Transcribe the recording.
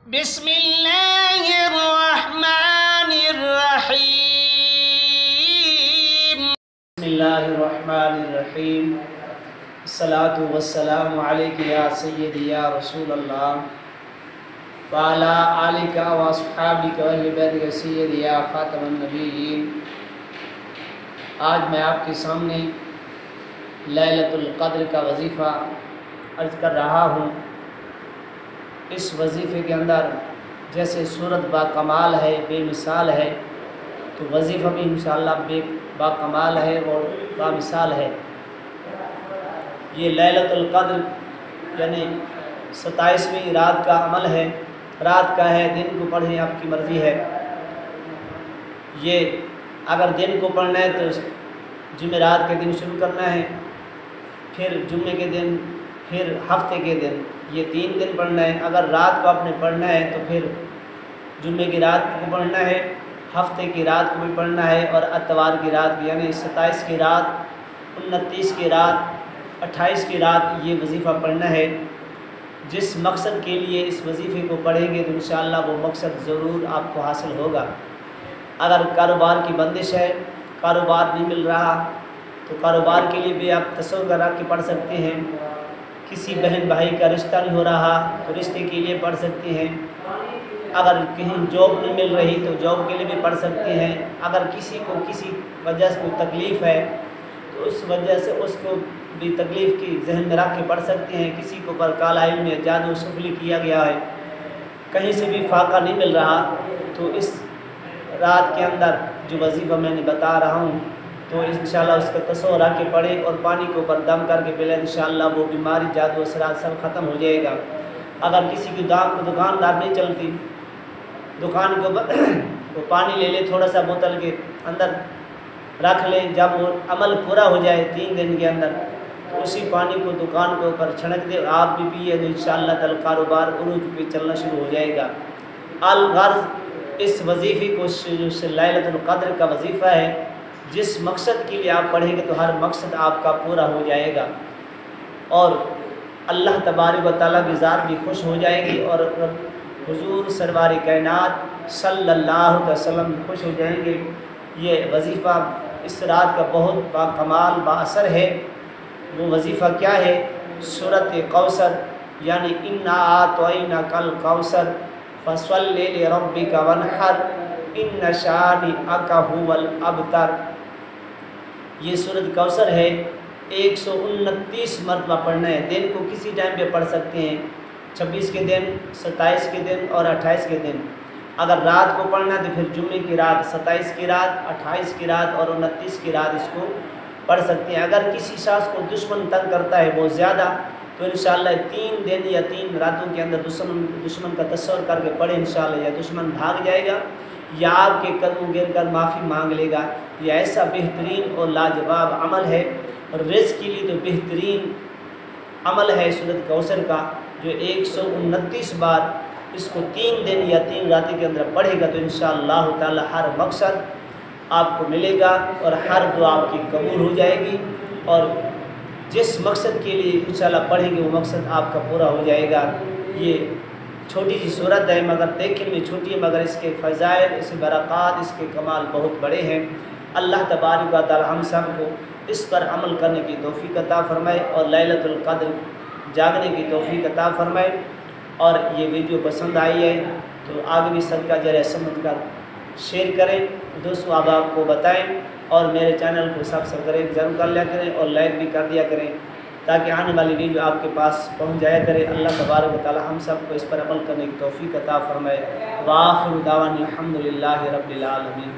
بسم اللہ الرحمن الرحیم بسم اللہ الرحمن الرحیم الصلاة والسلام علیک یا سیدی یا رسول اللہ وعلا آلک و اصحابک و اہل بیتک سیدی یا خاتم النبیین۔ آج میں آپ کے سامنے لیلۃ القدر کا وظیفہ عرض کر رہا ہوں۔ اس وظیفے کے اندر جیسے صورت با کمال ہے، بے مثال ہے، تو وظیفہ بھی انشاءاللہ با کمال ہے اور با مثال ہے۔ یہ لیلۃ القدر یعنی 27ویں رات کا عمل ہے، رات کا ہے، دن کو پڑھیں آپ کی مرضی ہے۔ یہ اگر دن کو پڑھنا ہے تو جمعرات کے دن شروع کرنا ہے، پھر جمعے کے دن، پھر ہفتے کے دن، یہ 3 دن پڑھنا ہے۔ اگر رات کو آپ نے پڑھنا ہے تو پھر جمعے کی رات کو پڑھنا ہے، ہفتے کی رات کو بھی پڑھنا ہے، اور اتوار کی رات بھی، یعنی 27 کی رات، 29 کی رات، 28 کی رات یہ وظیفہ پڑھنا ہے۔ جس مقصد کے لیے اس وظیفے کو پڑھیں گے تو انشاءاللہ وہ مقصد ضرور آپ کو حاصل ہوگا۔ اگر کاروبار کی بندش ہے، کاروبار نہیں مل رہا، تو کاروبار کے لیے بھی آپ تصور کرا کے پڑھ سکتے ہیں۔ کسی بہن بھائی کا رشتہ نہیں ہو رہا تو رشتے کے لیے پڑھ سکتے ہیں۔ اگر کہیں جاب نہیں مل رہی تو جاب کے لیے بھی پڑھ سکتے ہیں۔ اگر کسی کو کسی وجہ سے کوئی تکلیف ہے تو اس وجہ سے اس کو بھی تکلیف کی ذہن میں رکھ کے پڑھ سکتے ہیں۔ کسی کو پر کالا علم یا جادو سفلی کیا گیا ہے، کہیں سے بھی فاقہ نہیں مل رہا، تو اس رات کے اندر جو وظیفہ میں نے بتا رہا ہوں تو انشاءاللہ اس کا تصور رکھ کے پڑھیں، اور پانی کو اوپر دم کر کے پہلے انشاءاللہ وہ بیماری جادو اثرات سب ختم ہو جائے گا۔ اگر کسی کی دکاندار نہیں چلتی، دکان کے اوپر وہ پانی لے لے، تھوڑا سا بوتل کے اندر رکھ لے، جب وہ عمل پورا ہو جائے 3 دن کے اندر تو اسی پانی کو دکان کے اوپر چھڑک دے، آپ بھی پیے تو انشاءاللہ تعالی کاروبار عروج پہ چلنا شروع ہو جائے گا۔ الغرض اس وظیفے کو لیلۃ القدر کا وظیفہ ہے، جس مقصد کے لیے آپ پڑھیں گے تو ہر مقصد آپ کا پورا ہو جائے گا، اور اللہ تبارک و تعالیٰ کی ذات بھی خوش ہو جائے گی، اور حضور سرور کائنات صلی اللہ علیہ وسلم خوش ہو جائیں گے۔ یہ وظیفہ اس رات کا بہت با کمال با اثر ہے۔ وہ وظیفہ کیا ہے؟ سورۃ کوثر، یعنی انا اعطیناک الکوثر فصلی لربک وانحر ان شانئک ھو الابتر۔ یہ سورۃ کوثر ہے، 129 مرتبہ پڑھنا ہے۔ دن کو کسی ٹائم پہ پڑھ سکتے ہیں، 26 کے دن، 27 کے دن اور 28 کے دن۔ اگر رات کو پڑھنا ہے تو پھر جمعے کی رات، 27 کی رات، 28 کی رات اور 29 کی رات اس کو پڑھ سکتے ہیں۔ اگر کسی شخص کو دشمن تنگ کرتا ہے بہت زیادہ تو انشاءاللہ 3 دن یا 3 راتوں کے اندر دشمن کا تصور کر کے پڑھے، انشاءاللہ یا دشمن بھاگ جائے گا یا آپ کے قدموں گر کر معافی مانگ لے گا۔ یہ ایسا بہترین اور لاجواب عمل ہے، اور رزق کے لیے تو بہترین عمل ہے سورۃ کوثر کا، جو 129 بار اس کو 3 دن یا 3 راتوں کے اندر پڑھے گا تو انشاءاللہ تعالی ہر مقصد آپ کو ملے گا، اور ہر دعا آپ کی قبول ہو جائے گی، اور جس مقصد کے لیے انشاءاللہ پڑھیں گے وہ مقصد آپ کا پورا ہو جائے گا۔ یہ چھوٹی سی صورت ہے، مگر دیکھنے میں چھوٹی ہے، مگر اس کے فضائل، اس کے برکات، اس کے کمال بہت بڑے ہیں۔ اللہ تبارک و تعالی ہم سب کو اس پر عمل کرنے کی توفیق عطا فرمائے، اور لیلۃ القدر جاگنے کی توفیق عطا فرمائے۔ اور یہ ویڈیو پسند آئی ہے تو آگے بھی صدقہ جاریہ سمجھ کر شیئر کریں، دوستوں احباب کو بتائیں، اور میرے چینل کو سبسکرائب ضرور کر لیا کریں اور لائک بھی کر دیا کریں، تاکہ آنے والی ویڈیو آپ کے پاس پہنچ جایا کرے۔ اللہ تبارک و تعالی ہم سب کو اس پر عمل کرنے کی توفیق عطا فرمائے۔ وآخر دعوانا الحمدللہ رب العالمین۔